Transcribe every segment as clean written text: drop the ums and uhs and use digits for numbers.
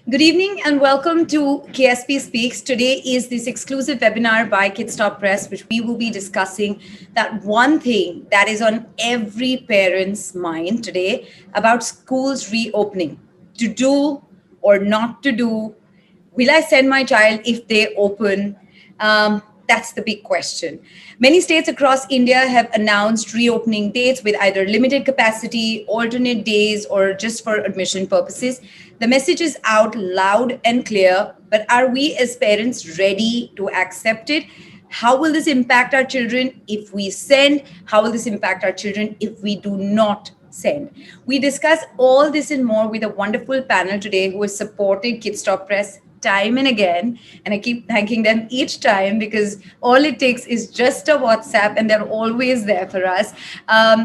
Good evening and welcome to KSP Speaks. Today is this exclusive webinar by Kidsstoppress, which we will be discussing that one thing that is on every parent's mind today about schools reopening. To do or not to do? Will I send my child if they open? That's the big question. Many states across India have announced reopening dates with either limited capacity, alternate days, or just for admission purposes. The message is out loud and clear, but are we as parents ready to accept it? How will this impact our children if we send? How will this impact our children if we do not send? We discuss all this and more with a wonderful panel today who has supported Kidsstoppress time and again, and I keep thanking them each time because all it takes is just a WhatsApp and they're always there for us.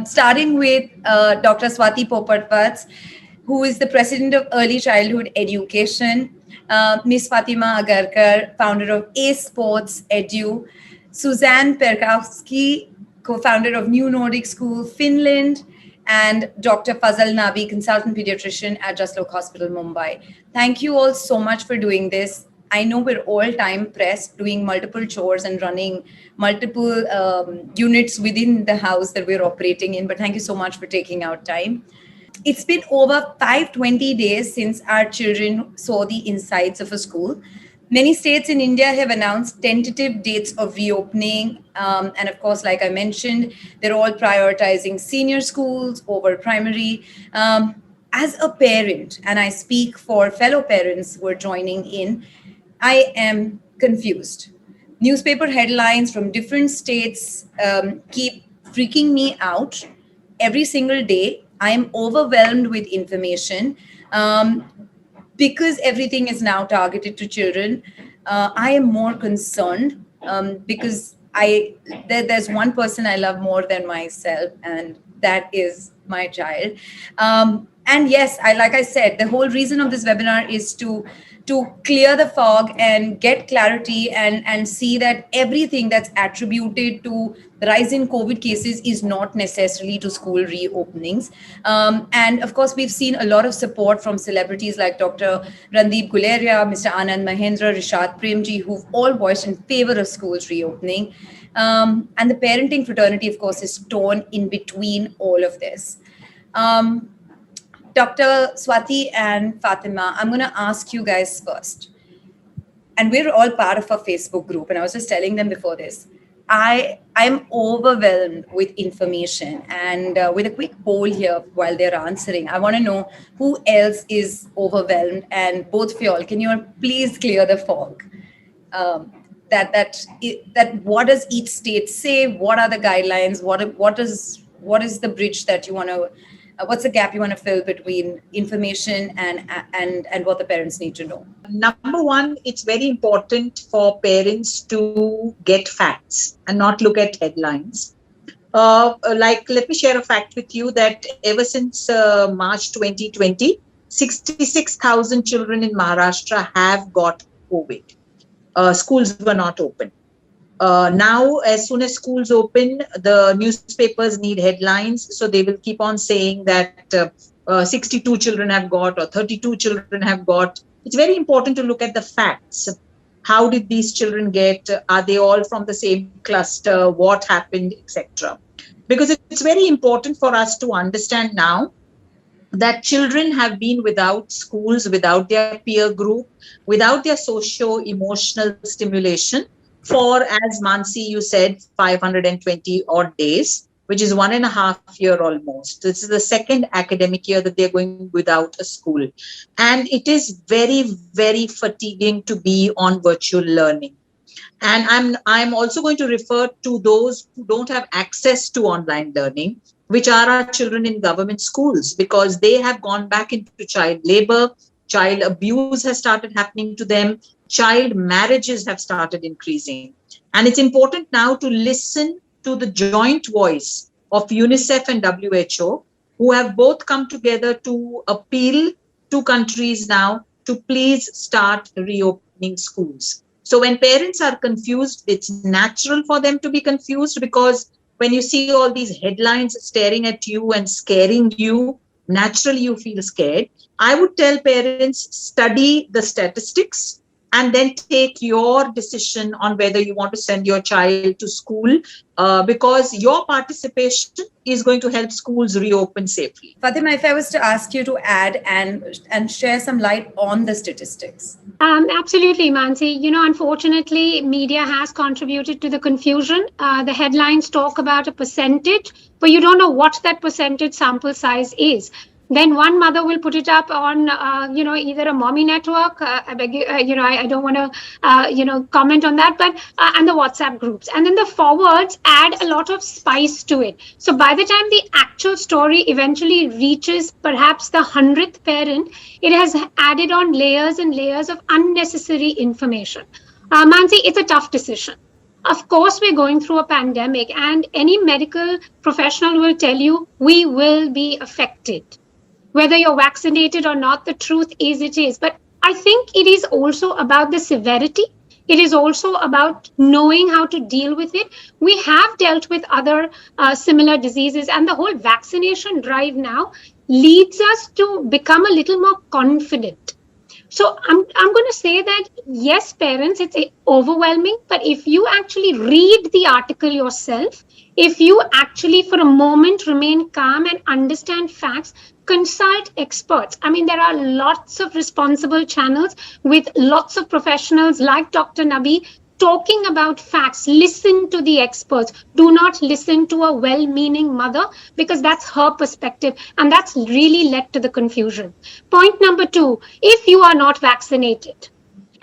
Starting with Dr. Swati Popat Vats, who is the president of Early Childhood Education, Miss Fatema Agarkar, founder of A Sports Edu, Suzanne Perkowsky, co-founder of New Nordic School, Finland, and Dr. Fazal Nabi, consultant pediatrician at Jaslok Hospital, Mumbai. Thank you all so much for doing this. I know we're all time pressed, doing multiple chores and running multiple units within the house that we're operating in, but thank you so much for taking out time. It's been over 520 days since our children saw the insides of a school. Many states in India have announced tentative dates of reopening. And of course, like I mentioned, they're all prioritizing senior schools over primary. As a parent, and I speak for fellow parents who are joining in, I am confused. Newspaper headlines from different states keep freaking me out every single day. I am overwhelmed with information. Because everything is now targeted to children, I am more concerned because there's one person I love more than myself, and that is my child. And yes, like I said, the whole reason of this webinar is to clear the fog and get clarity and see that everything that's attributed to the rise in COVID cases is not necessarily to school reopenings. And of course, we've seen a lot of support from celebrities like Dr. Randeep Guleria, Mr. Anand Mahendra, Rishad Premji, who've all voiced in favor of schools reopening. And the parenting fraternity, of course, is torn in between all of this. Dr. Swati and Fatema, I'm going to ask you guys first. And we're all part of a Facebook group. And I was just telling them before this, I'm overwhelmed with information. And with a quick poll here while they're answering, I want to know who else is overwhelmed. And both of y'all, can you please clear the fog? That what does each state say? What are the guidelines? What is the bridge that you want to? What's the gap you want to fill between information and what the parents need to know? Number one, it's very important for parents to get facts and not look at headlines. Let me share a fact with you that ever since March 2020, 66,000 children in Maharashtra have got COVID. Schools were not open. Now, as soon as schools open, the newspapers need headlines. So they will keep on saying that 62 children have got or 32 children have got. It's very important to look at the facts. How did these children get? Are they all from the same cluster? What happened, etc. Because it's very important for us to understand now that children have been without schools, without their peer group, without their socio-emotional stimulation for, as Mansi, you said, 520 odd days, which is 1.5 years almost. This is the second academic year that they're going without a school. And it is very, very fatiguing to be on virtual learning. And I'm also going to refer to those who don't have access to online learning, which are our children in government schools, because they have gone back into child labor, child abuse has started happening to them, child marriages have started increasing. And it's important now to listen to the joint voice of UNICEF and WHO, who have both come together to appeal to countries now to please start reopening schools. So when parents are confused, it's natural for them to be confused, because when you see all these headlines staring at you and scaring you, naturally you feel scared. I would tell parents, study the statistics and then take your decision on whether you want to send your child to school, because your participation is going to help schools reopen safely. Fatima, if I was to ask you to add and share some light on the statistics. Absolutely, Mansi. Unfortunately, media has contributed to the confusion. The headlines talk about a percentage, but you don't know what that percentage sample size is. Then one mother will put it up on, either a mommy network. I beg you, I don't want to, comment on that, but and the WhatsApp groups, and then the forwards add a lot of spice to it. So by the time the actual story eventually reaches perhaps the 100th parent, it has added on layers and layers of unnecessary information. Mansi, it's a tough decision. Of course, we're going through a pandemic, and any medical professional will tell you we will be affected. Whether you're vaccinated or not, the truth is it is. But I think it is also about the severity. It is also about knowing how to deal with it. We have dealt with other similar diseases, and the whole vaccination drive now leads us to become a little more confident. So I'm going to say that, yes, parents, it's overwhelming, but if you actually read the article yourself, if you actually for a moment remain calm and understand facts, consult experts. I mean, there are lots of responsible channels with lots of professionals like Dr. Nabi talking about facts. Listen to the experts. Do not listen to a well-meaning mother, because that's her perspective, and that's really led to the confusion. Point number 2, if you are not vaccinated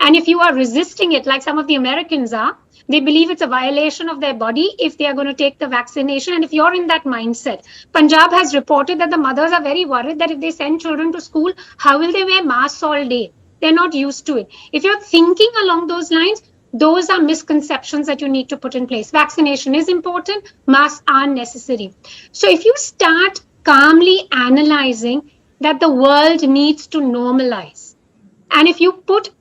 and if you are resisting it, like some of the Americans are, they believe it's a violation of their body if they are going to take the vaccination. And if you're in that mindset, Punjab has reported that the mothers are very worried that if they send children to school, how will they wear masks all day? They're not used to it. If you're thinking along those lines, those are misconceptions that you need to put in place. Vaccination is important. Masks are necessary. So if you start calmly analyzing that the world needs to normalize, and if you put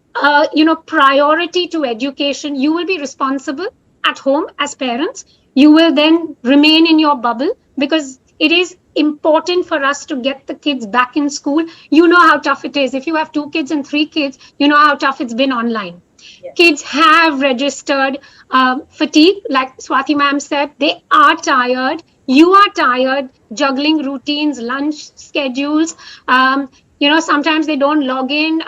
priority to education, you will be responsible at home as parents. You will then remain in your bubble, because it is important for us to get the kids back in school. You know how tough it is. If you have 2 kids and 3 kids, you know how tough it's been online. Yes. Kids have registered fatigue, like Swati ma'am said. They are tired. You are tired, juggling routines, lunch schedules. Sometimes they don't log in.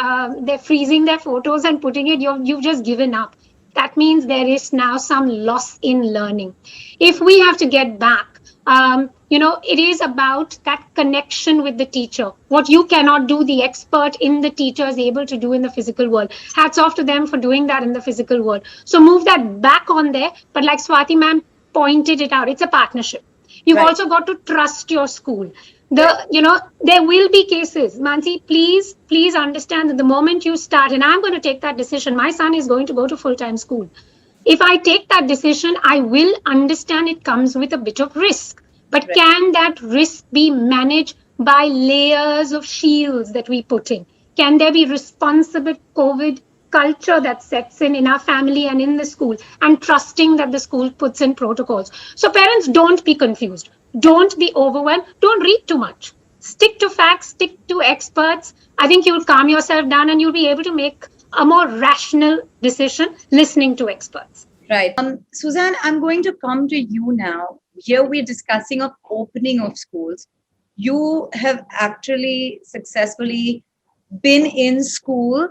They're freezing their photos and putting it. You've just given up. That means there is now some loss in learning. If we have to get back, it is about that connection with the teacher. What you cannot do, the expert in the teacher is able to do in the physical world. Hats off to them for doing that in the physical world. So move that back on there. But like Swati ma'am pointed it out, it's a partnership. You've also got to trust your school. There will be cases. Mansi, please understand that the moment you start, and I'm going to take that decision, my son is going to go to full-time school. If I take that decision, I will understand it comes with a bit of risk. But can that risk be managed by layers of shields that we put in? Can there be responsible COVID culture that sets in our family and in the school, and trusting that the school puts in protocols? So parents, don't be confused. Don't be overwhelmed. Don't read too much. Stick to facts, stick to experts. I think you'll calm yourself down and you'll be able to make a more rational decision listening to experts. Right. Suzanne, I'm going to come to you now. Here we're discussing of opening of schools. You have actually successfully been in school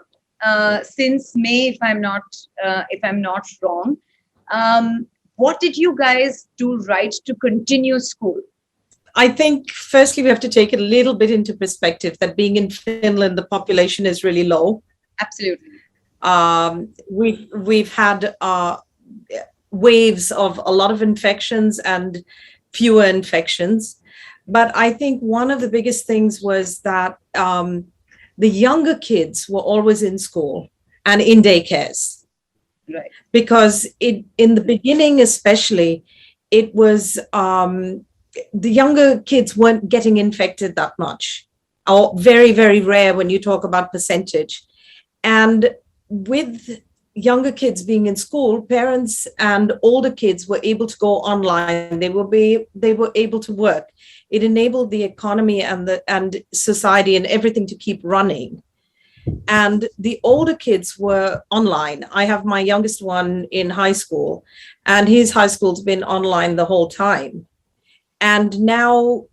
since May, if I'm not wrong. What did you guys do right to continue school? I think firstly we have to take it a little bit into perspective that being in Finland, the population is really low. Absolutely. We've had waves of a lot of infections and fewer infections. But I think one of the biggest things was that the younger kids were always in school and in daycares. Right. Because in the beginning, especially, it was the younger kids weren't getting infected that much, or very, very rare when you talk about percentage. And with younger kids being in school, parents and older kids were able to go online. They were able to work. It enabled the economy and society and everything to keep running. And the older kids were online. I have my youngest one in high school, and his high school's been online the whole time. And now,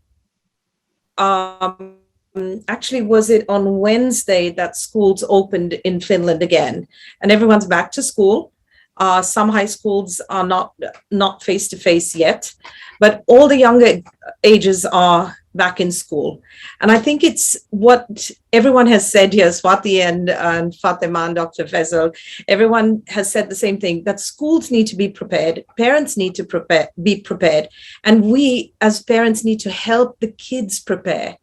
actually, was it on Wednesday that schools opened in Finland again, and everyone's back to school. Some high schools are not face to face yet, but all the younger ages are back in school. And I think it's what everyone has said here, Swati and Fatema and Dr. Faisal, everyone has said the same thing, that schools need to be prepared, parents need to be prepared, and we as parents need to help the kids prepare.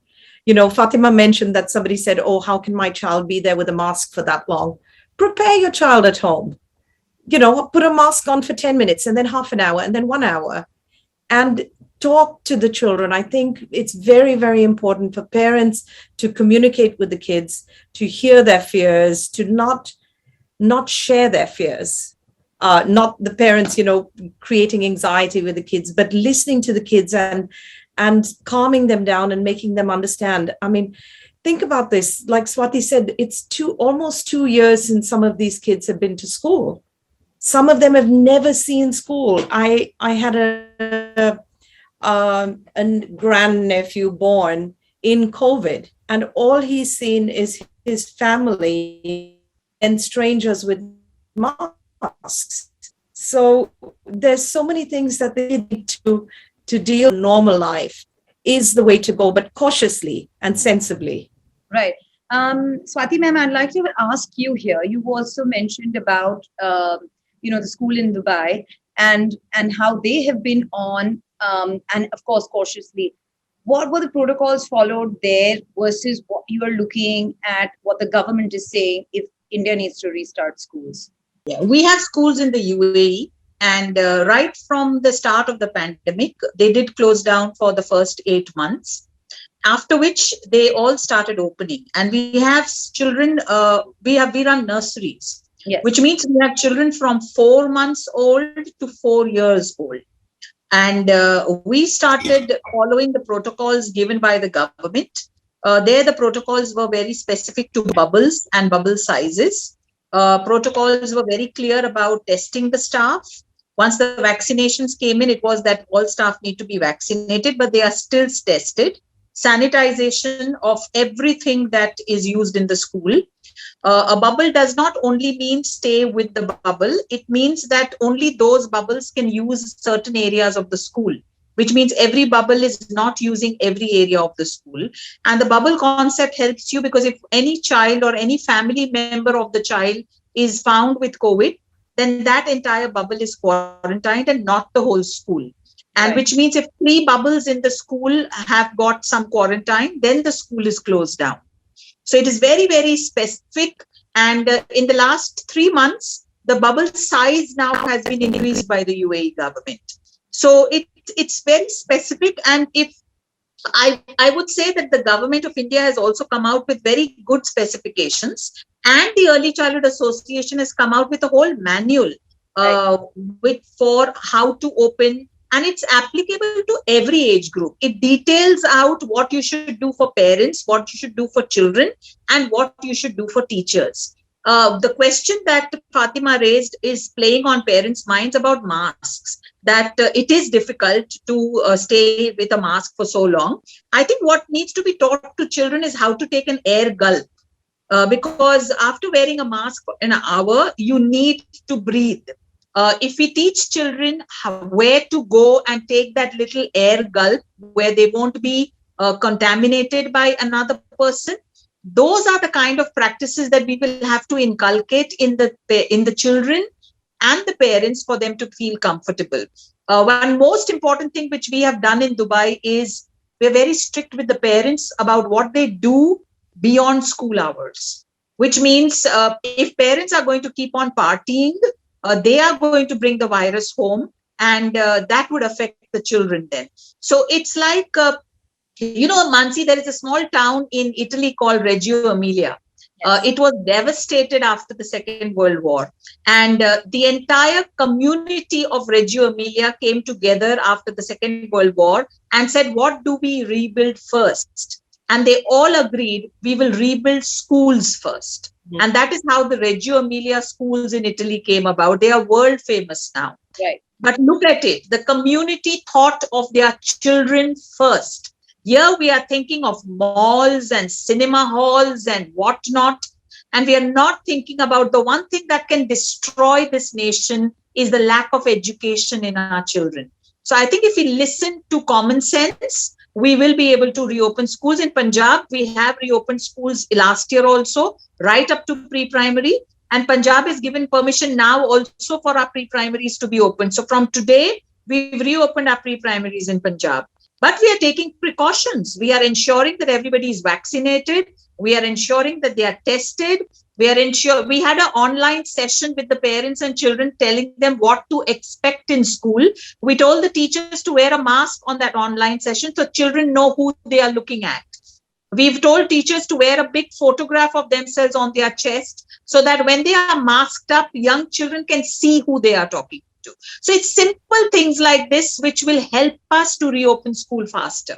You know, Fatima mentioned that somebody said, oh, how can my child be there with a mask for that long? Prepare your child at home. You know, put a mask on for 10 minutes and then half an hour and then 1 hour. And talk to the children. I think it's very, very important for parents to communicate with the kids, to hear their fears, to not share their fears. Not the parents, you know, creating anxiety with the kids, but listening to the kids and calming them down and making them understand. I mean, think about this. Like Swati said, it's almost 2 years since some of these kids have been to school. Some of them have never seen school. I had a grandnephew born in COVID, and all he's seen is his family and strangers with masks. So there's so many things that they need to deal with. Normal life is the way to go, but cautiously and sensibly. Right. Swati ma'am, I'd like to ask you here. You also mentioned about the school in Dubai and how they have been on. And of course, cautiously, what were the protocols followed there versus what you are looking at, what the government is saying if India needs to restart schools? Yeah, we have schools in the UAE, and right from the start of the pandemic, they did close down for the first 8 months, after which they all started opening. And we have children, we run nurseries, yes, which means we have children from 4 months old to 4 years old. And we started following the protocols given by the government. There, the protocols were very specific to bubbles and bubble sizes. Protocols were very clear about testing the staff. Once the vaccinations came in, it was that all staff need to be vaccinated, but they are still tested. Sanitization of everything that is used in the school. A bubble does not only mean stay with the bubble, it means that only those bubbles can use certain areas of the school, which means every bubble is not using every area of the school. And the bubble concept helps you because if any child or any family member of the child is found with COVID, then that entire bubble is quarantined and not the whole school. And right, which means if 3 bubbles in the school have got some quarantine, then the school is closed down. So it is very, very specific. And in the last 3 months, the bubble size now has been increased by the UAE government. So it's very specific. And if I would say that the government of India has also come out with very good specifications. And the Early Childhood Association has come out with a whole manual for how to open. And it's applicable to every age group. It details out what you should do for parents, what you should do for children, and what you should do for teachers. The question that Fatima raised is playing on parents' minds about masks, that it is difficult to stay with a mask for so long. I think what needs to be taught to children is how to take an air gulp. Because after wearing a mask for an hour, you need to breathe. If we teach children where to go and take that little air gulp where they won't be contaminated by another person, those are the kind of practices that we will have to inculcate in the children and the parents for them to feel comfortable. One most important thing which we have done in Dubai is we're very strict with the parents about what they do beyond school hours, which means if parents are going to keep on partying, they are going to bring the virus home, and that would affect the children then. So it's like, Mansi, there is a small town in Italy called Reggio Emilia. It was devastated after the Second World War. And the entire community of Reggio Emilia came together after the Second World War and said, what do we rebuild first? And they all agreed, we will rebuild schools first. Mm-hmm. And that is how the Reggio Emilia schools in Italy came about. They are world famous now. Right. But look at it. The community thought of their children first. Here we are thinking of malls and cinema halls and whatnot. And we are not thinking about the one thing that can destroy this nation is the lack of education in our children. So I think if we listen to common sense, we will be able to reopen schools. In Punjab, we have reopened schools last year also, right up to pre-primary. And Punjab is given permission now also for our pre-primaries to be open. So from today, we've reopened our pre-primaries in Punjab. But we are taking precautions. We are ensuring that everybody is vaccinated. We are ensuring that they are tested. We had an online session with the parents and children telling them what to expect in school. We told the teachers to wear a mask on that online session so children know who they are looking at. We've told teachers to wear a big photograph of themselves on their chest so that when they are masked up, young children can see who they are talking to. So it's simple things like this which will help us to reopen school faster.